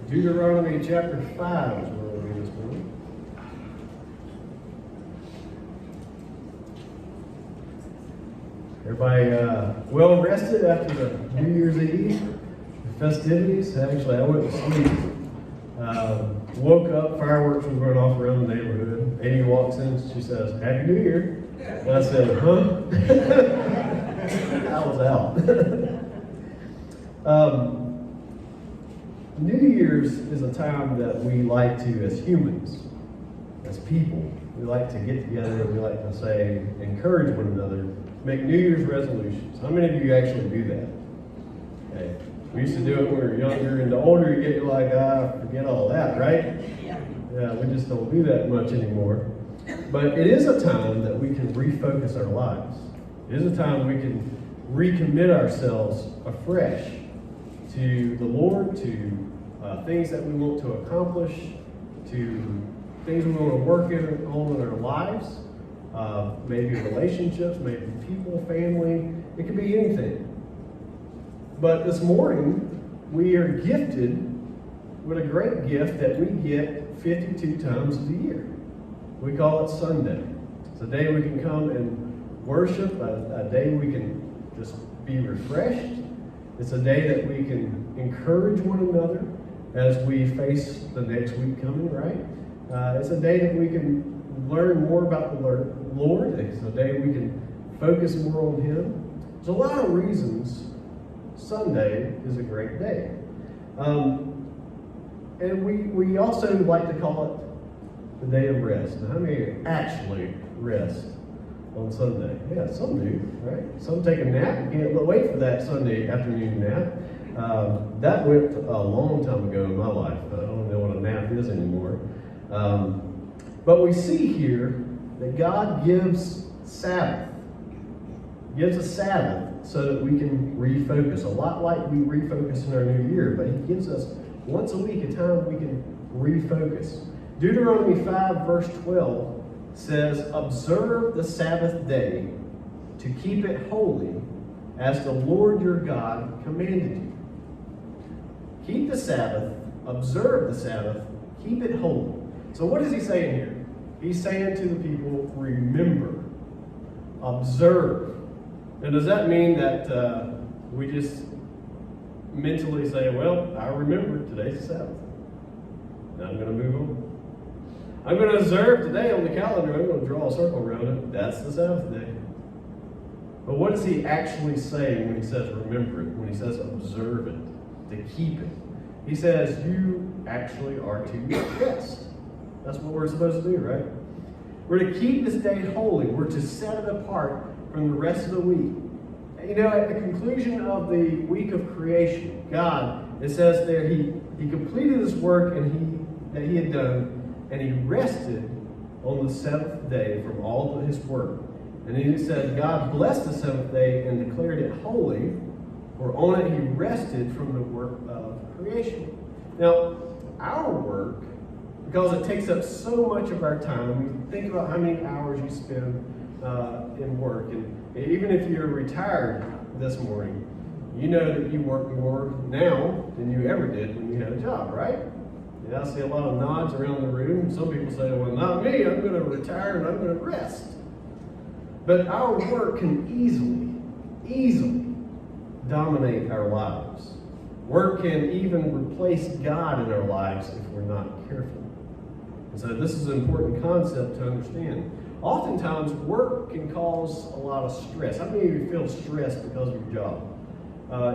Deuteronomy chapter 5 is where we'll be this morning. Everybody well rested after the New Year's Eve festivities? Actually, I went to sleep. Woke up, fireworks were going off around the neighborhood. Amy walks in, she says, "Happy New Year." And I said, "Huh?" I was out. New Year's is a time that we like to, as humans, as people, we like to get together and we like to say, encourage one another, make New Year's resolutions. How many of you actually do that? Okay. We used to do it when we were younger, and the older you get, you're like, forget all that, right? Yeah, we just don't do that much anymore. But it is a time that we can refocus our lives. It is a time we can recommit ourselves afresh to the Lord, to things that we want to accomplish, to things we want to work on in our lives, maybe relationships, maybe people, family. It could be anything. But this morning, we are gifted with a great gift that we get 52 times a year. We call it Sunday. It's a day we can come and worship, a day we can just be refreshed. It's a day that we can encourage one another as we face the next week coming, right? It's a day that we can learn more about the Lord. It's a day we can focus more on Him. There's a lot of reasons Sunday is a great day. And we also like to call it the day of rest. Now, how many actually rest on Sunday? Yeah, some do, right? Some take a nap. You can't wait for that Sunday afternoon nap. That went a long time ago in my life. I don't know what a nap is anymore. But we see here that God gives Sabbath. Gives a Sabbath so that we can refocus. A lot like we refocus in our new year, but He gives us once a week a time we can refocus. Deuteronomy 5 verse 12 says, "Observe the Sabbath day to keep it holy as the Lord your God commanded you." Keep the Sabbath, observe the Sabbath, keep it holy. So what is He saying here? He's saying to the people, remember, observe. Now, does that mean that we just mentally say, well, I remember today's the Sabbath. Now I'm going to move on. I'm going to observe today on the calendar. I'm going to draw a circle around it. That's the Sabbath day. But what is He actually saying when He says remember it, when He says observe it, to keep it? He says you actually are to rest. That's what we're supposed to do, right? We're to keep this day holy. We're to set it apart from the rest of the week. You know, at the conclusion of the week of creation, God, it says there, He completed His work that He had done, and He rested on the seventh day from all of His work. And then He said, God blessed the seventh day and declared it holy, for on it He rested from the work of creation. Now, our work, because it takes up so much of our time, you think about how many hours you spend in work, and even if you're retired this morning, you know that you work more now than you ever did when you had a job, right? Yeah, I see a lot of nods around the room. Some people say, well, not me, I'm going to retire and I'm going to rest. But our work can easily dominate our lives. Work can even replace God in our lives if we're not careful. And so this is an important concept to understand. Oftentimes, work can cause a lot of stress. How many of you feel stressed because of your job?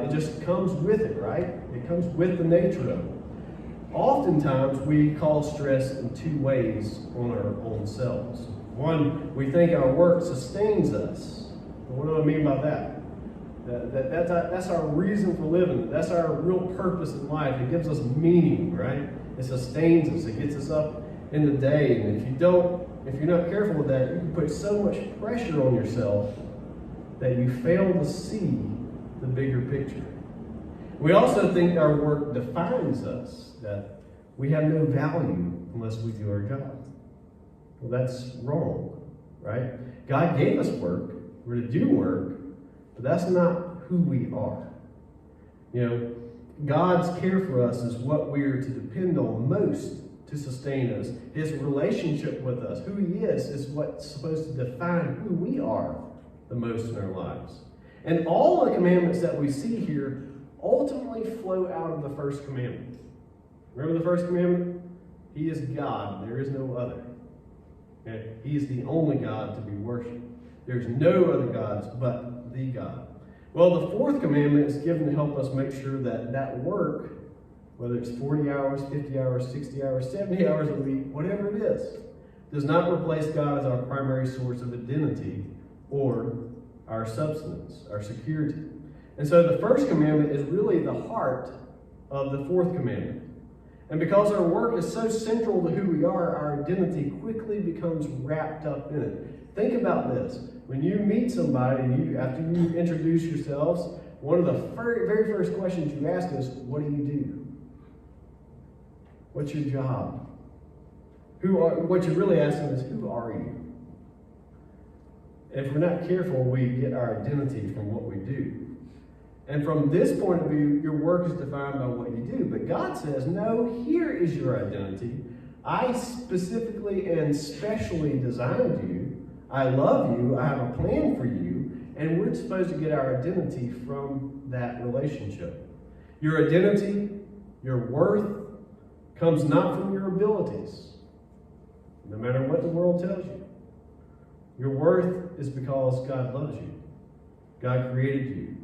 It just comes with it, right? It comes with the nature of it. Oftentimes, we cause stress in two ways on our own selves. One, we think our work sustains us. What do I mean by that? That's our reason for living. That's our real purpose in life. It gives us meaning, right? It sustains us. It gets us up in the day. And if you're not careful with that, you can put so much pressure on yourself that you fail to see the bigger picture. We also think our work defines us, that we have no value unless we do our job. Well, that's wrong, right? God gave us work. We're to do work, but that's not who we are. You know, God's care for us is what we are to depend on most to sustain us. His relationship with us, who he is what's supposed to define who we are the most in our lives. And all the commandments that we see here ultimately flow out of the first commandment. Remember the first commandment? He is God. There is no other. Okay? He is the only God to be worshipped. There's no other gods but the God. Well, the fourth commandment is given to help us make sure that that work, whether it's 40 hours, 50 hours, 60 hours, 70 hours a week, whatever it is, does not replace God as our primary source of identity or our substance, our security. And so the first commandment is really the heart of the fourth commandment. And because our work is so central to who we are, our identity quickly becomes wrapped up in it. Think about this. When you meet somebody, after you introduce yourselves, one of the very first questions you ask is, what do you do? What's your job? What you're really asking is, who are you? If we're not careful, we get our identity from what we do. And from this point of view, your work is defined by what you do. But God says, no, here is your identity. I specifically and specially designed you. I love you. I have a plan for you. And we're supposed to get our identity from that relationship. Your identity, your worth, comes not from your abilities, no matter what the world tells you. Your worth is because God loves you. God created you.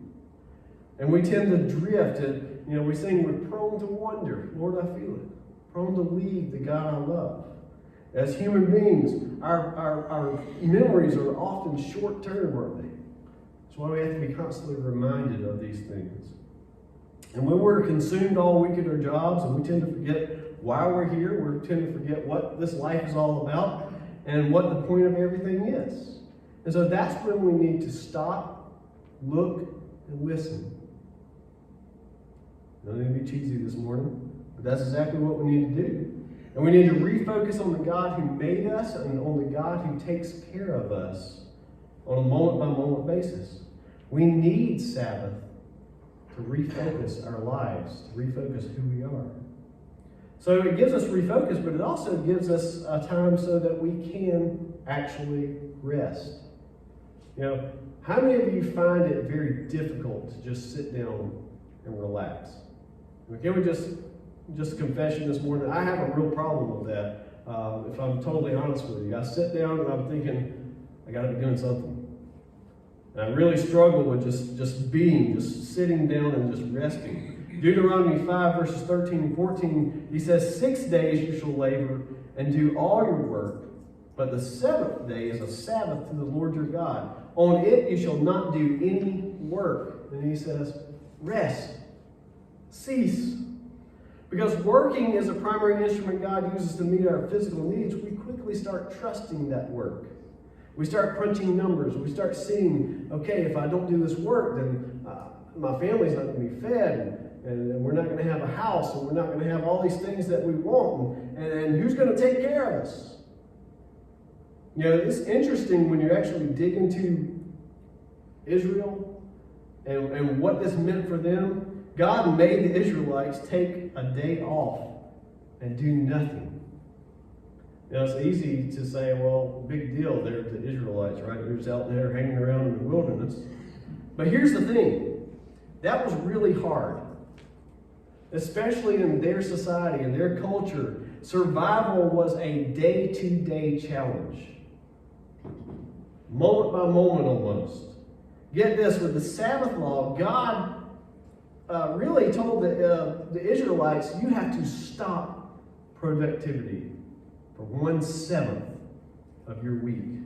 And we tend to drift. We sing, we're prone to wonder. Lord, I feel it. Prone to leave the God I love. As human beings, our memories are often short-term, aren't they? That's why we have to be constantly reminded of these things. And when we're consumed all week at our jobs, and we tend to forget why we're here, we tend to forget what this life is all about, and what the point of everything is. And so that's when we need to stop, look, and listen. I don't need to be cheesy this morning, but that's exactly what we need to do. And we need to refocus on the God who made us and on the God who takes care of us on a moment-by-moment basis. We need Sabbath to refocus our lives, to refocus who we are. So it gives us refocus, but it also gives us a time so that we can actually rest. How many of you find it very difficult to just sit down and relax? Can we just confession this morning? I have a real problem with that. If I'm totally honest with you, I sit down and I'm thinking, I got to be doing something. And I really struggle with just sitting down and just resting. Deuteronomy 5 verses 13 and 14, he says, 6 days you shall labor and do all your work, but the seventh day is a Sabbath to the Lord your God. On it you shall not do any work. And he says, rest, cease. Because working is a primary instrument God uses to meet our physical needs, we quickly start trusting that work. We start crunching numbers. We start seeing, okay, if I don't do this work, then my family's not going to be fed, and we're not going to have a house, and we're not going to have all these things that we want, and who's going to take care of us? It's interesting when you actually dig into Israel and what this meant for them. God made the Israelites take a day off and do nothing. It's easy to say, well, big deal, they're the Israelites, right? They're just out there hanging around in the wilderness. But here's the thing. That was really hard. Especially in their society, in their culture, survival was a day-to-day challenge. Moment by moment almost. Get this, with the Sabbath law, God really told the Israelites, you have to stop productivity for 1/7 of your week.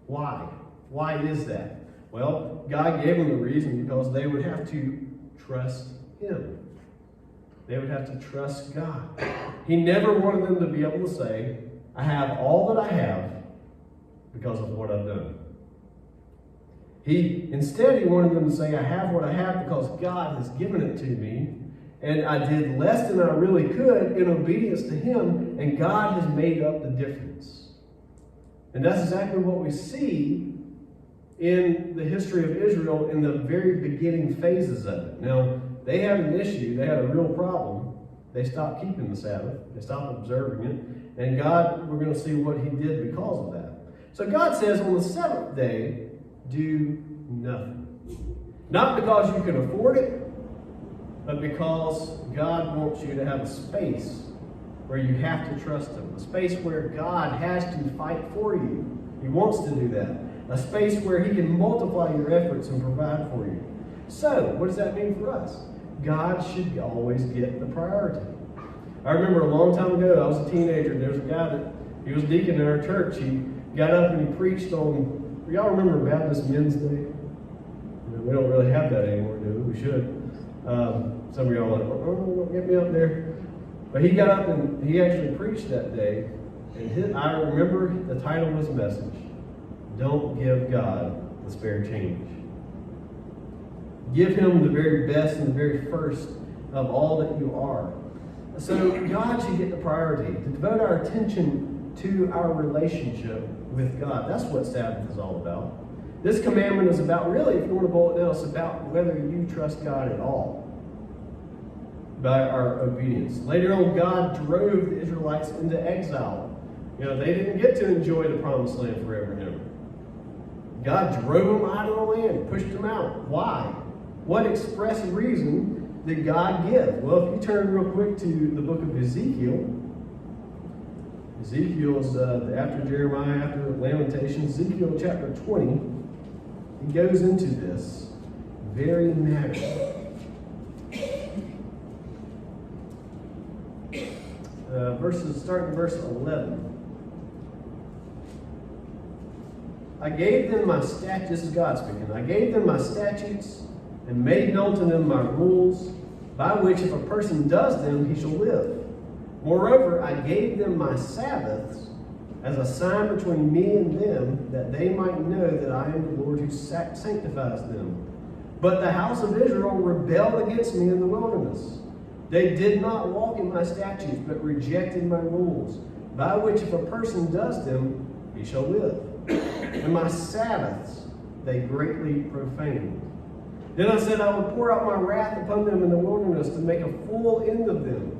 Why? Why is that? Well, God gave them the reason because they would have to trust Him. They would have to trust God. He never wanted them to be able to say, I have all that I have because of what I've done. Instead, he wanted them to say, I have what I have because God has given it to me, and I did less than I really could in obedience to Him, and God has made up the difference. And that's exactly what we see in the history of Israel in the very beginning phases of it. Now, They had an issue, they had a real problem. They stopped keeping the Sabbath, they stopped observing it, and God, we're going to see what he did because of that. So God says on the seventh day, do nothing. Not because you can afford it, but because God wants you to have a space where you have to trust him. A space where God has to fight for you. He wants to do that. A space where he can multiply your efforts and provide for you. So, what does that mean for us? God should always get the priority. I remember a long time ago, I was a teenager, and there was a guy that, he was deacon in our church. He got up and he preached on, y'all remember Baptist Men's Day? You know, we don't really have that anymore, do we? We should. Some of y'all are like, oh, don't get me up there. But he got up and he actually preached that day. And I remember the title of his message, Don't Give God the Spare Change. Give him the very best and the very first of all that you are. So God should get the priority, to devote our attention to our relationship with God. That's what Sabbath is all about. This commandment is about, really, if you want to boil it down, it's about whether you trust God at all by our obedience. Later on, God drove the Israelites into exile. You know, they didn't get to enjoy the promised land forever and ever. God drove them out of the land, pushed them out. Why? What express reason did God give? Well, if you turn real quick to the book of Ezekiel, Ezekiel's after Jeremiah, after Lamentations, Ezekiel chapter 20, he goes into this very matter. Starting verse 11. I gave them my statutes, this is God speaking, I gave them my statutes and made known to them my rules, by which if a person does them, he shall live. Moreover, I gave them my Sabbaths as a sign between me and them, that they might know that I am the Lord who sanctifies them. But the house of Israel rebelled against me in the wilderness. They did not walk in my statutes, but rejected my rules, by which if a person does them, he shall live. And my Sabbaths they greatly profaned. Then I said, I would pour out my wrath upon them in the wilderness to make a full end of them.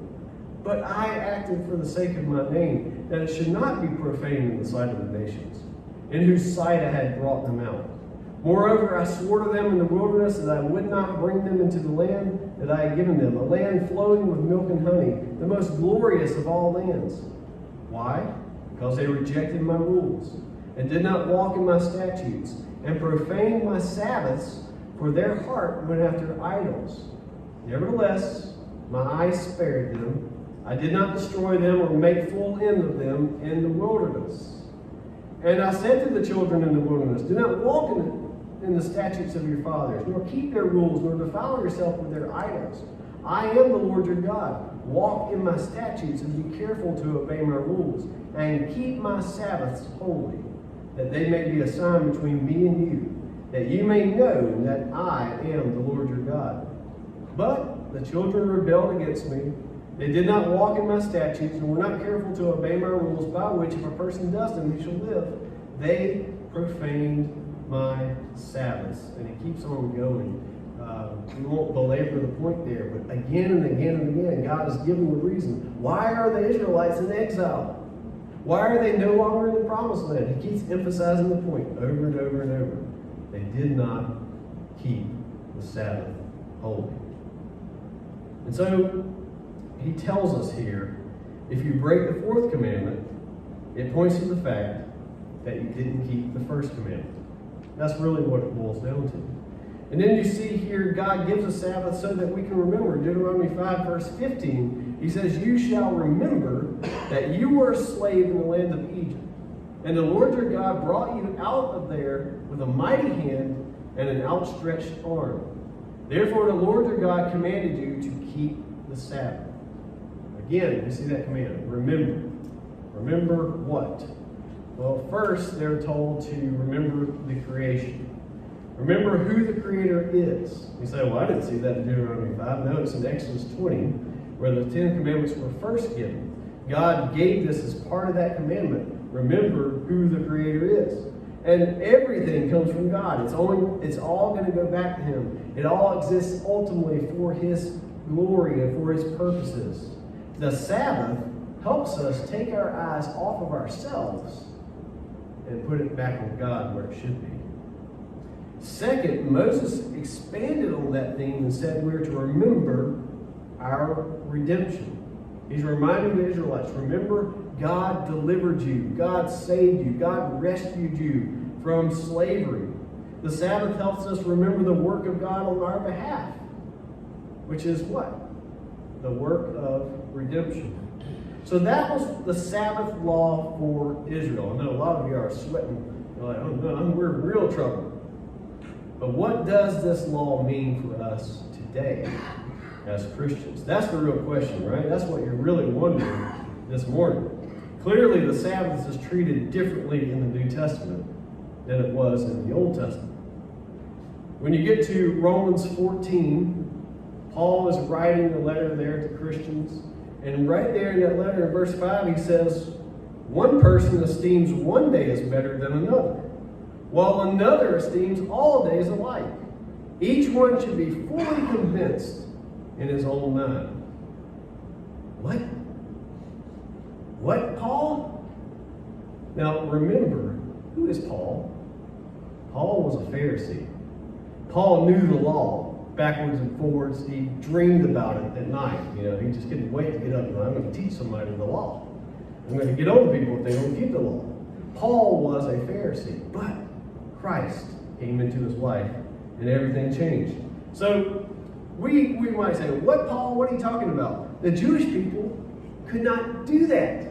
But I acted for the sake of my name, that it should not be profaned in the sight of the nations, in whose sight I had brought them out. Moreover, I swore to them in the wilderness that I would not bring them into the land that I had given them, a land flowing with milk and honey, the most glorious of all lands. Why? Because they rejected my rules, and did not walk in my statutes, and profaned my Sabbaths, for their heart went after idols. Nevertheless, my eyes spared them. I did not destroy them or make full end of them in the wilderness. And I said to the children in the wilderness, do not walk in the statutes of your fathers, nor keep their rules, nor defile yourself with their idols. I am the Lord your God. Walk in my statutes and be careful to obey my rules, and keep my Sabbaths holy, that they may be a sign between me and you, that you may know that I am the Lord your God. But the children rebelled against me. They did not walk in my statutes, and were not careful to obey my rules, by which if a person does them, he shall live. They profaned my Sabbaths. And it keeps on going. We won't belabor the point there, but again and again and again, God is giving the reason. Why are the Israelites in exile? Why are they no longer in the promised land? He keeps emphasizing the point over and over and over. They did not keep the Sabbath holy. And so, he tells us here, if you break the fourth commandment, it points to the fact that you didn't keep the first commandment. That's really what it boils down to. And then you see here, God gives a Sabbath so that we can remember. Deuteronomy 5, verse 15, he says, you shall remember that you were a slave in the land of Egypt. And the Lord your God brought you out of there with a mighty hand and an outstretched arm. Therefore the Lord your God commanded you to keep the Sabbath. Again, we see that command. Remember. Remember what? Well, first they're told to remember the creation. Remember who the Creator is. You say, well, I didn't see that in Deuteronomy 5. No, it's in Exodus 20, where the 10 Commandments were first given. God gave this as part of that commandment. Remember who the Creator is. And everything comes from God. It's all going to go back to Him. It all exists ultimately for His glory and for His purposes. The Sabbath helps us take our eyes off of ourselves and put it back on God where it should be. Second, Moses expanded on that theme and said we're to remember our redemption. He's reminding the Israelites, remember God delivered you, God saved you, God rescued you from slavery. The Sabbath helps us remember the work of God on our behalf, which is what? The work of redemption. So that was the Sabbath law for Israel. I know a lot of you are sweating. You're like, oh no, we're in real trouble. But what does this law mean for us today as Christians? That's the real question, right? That's what you're really wondering this morning. Clearly, the Sabbath is treated differently in the New Testament than it was in the Old Testament. When you get to Romans 14, Paul is writing a letter there to Christians. And right there in that letter in verse 5, he says, one person esteems one day as better than another, while another esteems all days alike. Each one should be fully convinced in his own mind. What? What, Paul? Now remember, who is Paul? Paul was a Pharisee. Paul knew the law backwards and forwards. He dreamed about it at night. He just couldn't wait to get up and I'm going to teach somebody the law. I'm going to get over people if they don't keep the law. Paul was a Pharisee, but Christ came into his life and everything changed. So we might say, what, Paul? What are you talking about? The Jewish people could not do that.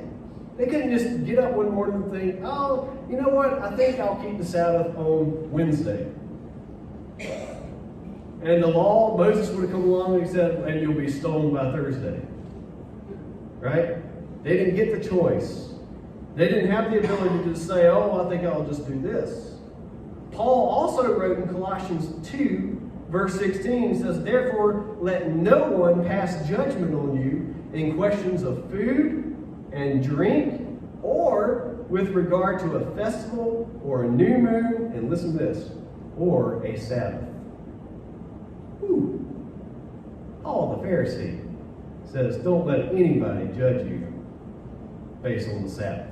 They couldn't just get up one morning and think, oh, you know what? I think I'll keep the Sabbath on Wednesday. And the law, Moses would have come along and he said, and you'll be stoned by Thursday. Right? They didn't get the choice. They didn't have the ability to say, oh, I think I'll just do this. Paul also wrote in Colossians 2, verse 16, says, therefore, let no one pass judgment on you in questions of food and drink, or with regard to a festival, or a new moon, and listen to this, or a Sabbath. Paul the Pharisee says, don't let anybody judge you based on the Sabbath,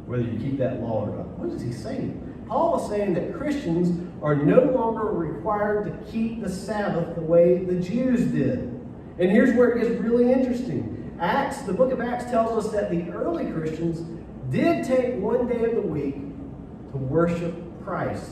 whether you keep that law or not. What is he saying? Paul is saying that Christians are no longer required to keep the Sabbath the way the Jews did. And here's where it gets really interesting. The book of Acts tells us that the early Christians did take one day of the week to worship Christ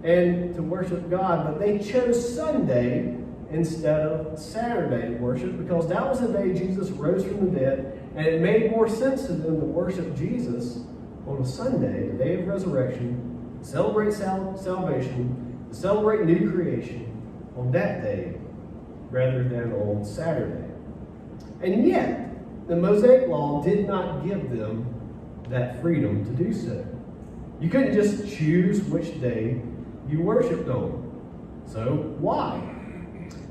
and to worship God, but they chose Sunday instead of Saturday to worship because that was the day Jesus rose from the dead, and it made more sense to them to worship Jesus on a Sunday, the day of resurrection, to celebrate salvation, to celebrate new creation on that day rather than on Saturday. And yet, the Mosaic Law did not give them that freedom to do so. You couldn't just choose which day you worshiped on. So, why?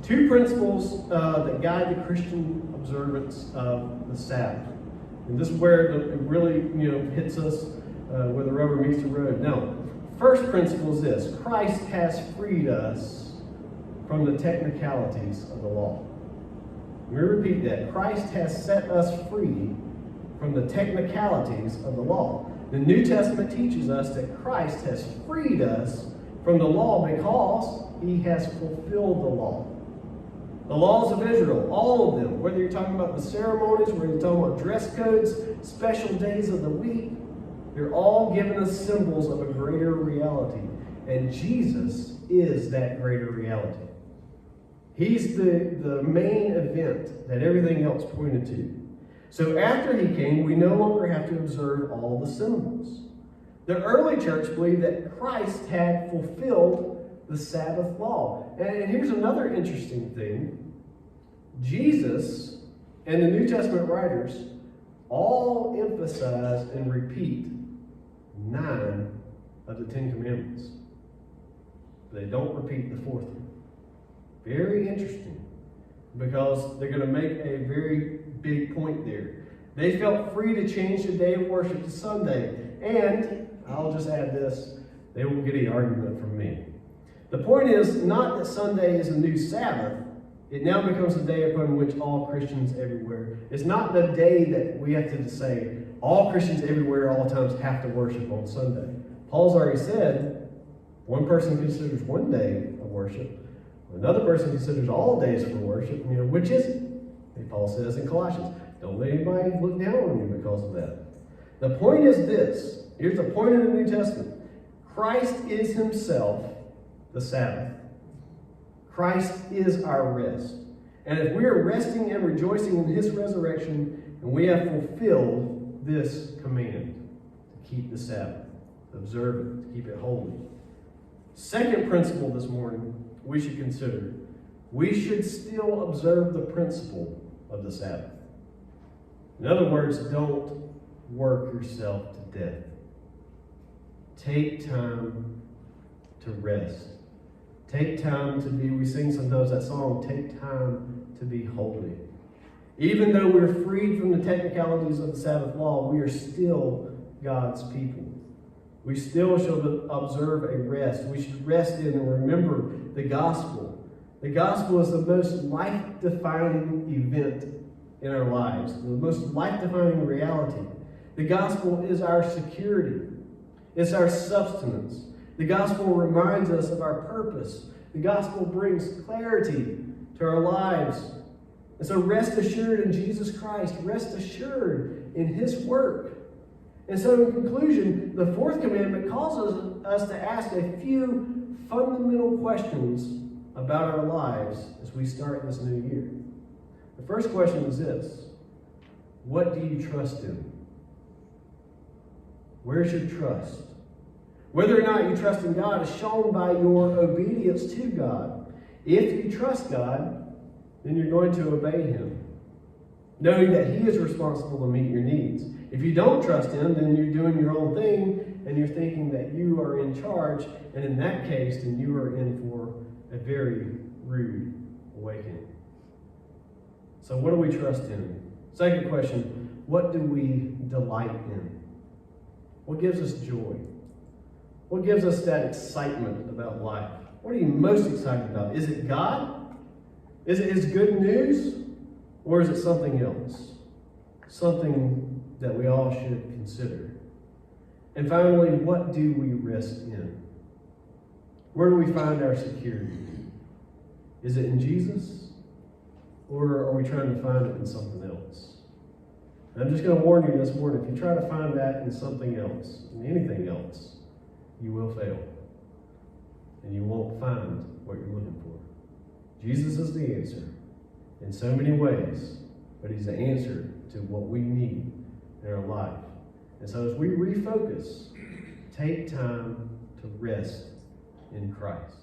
Two principles that guide the Christian observance of the Sabbath. And this is where it really hits us where the rubber meets the road. Now, first principle is this. Christ has freed us from the technicalities of the law. Let me repeat that. Christ has set us free from the technicalities of the law. The New Testament teaches us that Christ has freed us from the law because he has fulfilled the law. The laws of Israel, all of them, whether you're talking about the ceremonies, whether you're talking about dress codes, special days of the week, they're all giving us symbols of a greater reality. And Jesus is that greater reality. He's the main event that everything else pointed to. So after he came, we no longer have to observe all the symbols. The early church believed that Christ had fulfilled the Sabbath law. And here's another interesting thing. Jesus and the New Testament writers all emphasize and repeat 9 of the 10 commandments. They don't repeat the 4th one. Very interesting, because they're going to make a very big point there. They felt free to change the day of worship to Sunday. And I'll just add this. they won't get any argument from me. The point is not that Sunday is a new Sabbath. It now becomes a day upon which all Christians everywhere. It's not the day that we have to say all Christians everywhere all times have to worship on Sunday. Paul's already said one person considers one day of worship. Another person considers all days for worship. Which is it? And Paul says in Colossians, don't let anybody look down on you because of that. The point is this. Here's the point of the New Testament. Christ is himself the Sabbath. Christ is our rest. And if we are resting and rejoicing in his resurrection, and we have fulfilled this command to keep the Sabbath, to observe it, to keep it holy. Second principle this morning we should consider. We should still observe the principle of the Sabbath. In other words, don't work yourself to death. Take time to rest. Take time to be, we sing sometimes that song, take time to be holy. Even though we're freed from the technicalities of the Sabbath law, we are still God's people. We still should observe a rest. We should rest in and remember the gospel. The gospel is the most life-defining event in our lives, the most life-defining reality. The gospel is our security. It's our substance. The gospel reminds us of our purpose. The gospel brings clarity to our lives. And so rest assured in Jesus Christ. Rest assured in his work. And so in conclusion, the fourth commandment calls us to ask a few fundamental questions about our lives as we start this new year. The first question is this: what do you trust in? Where's your trust? Whether or not you trust in God is shown by your obedience to God. If you trust God, then you're going to obey him, knowing that he is responsible to meet your needs. If you don't trust him, then you're doing your own thing, and you're thinking that you are in charge, and in that case, then you are in for a very rude awakening. So what do we trust in? Second question, what do we delight in? What gives us joy? What gives us that excitement about life? What are you most excited about? Is it God? Is it his good news? Or is it something else? Something that we all should consider. And finally, what do we rest in? Where do we find our security? Is it in Jesus? Or are we trying to find it in something else? And I'm just going to warn you this morning, if you try to find that in something else, in anything else, you will fail. And you won't find what you're looking for. Jesus is the answer in so many ways, but he's the answer to what we need in our life. And so as we refocus, take time to rest in Christ.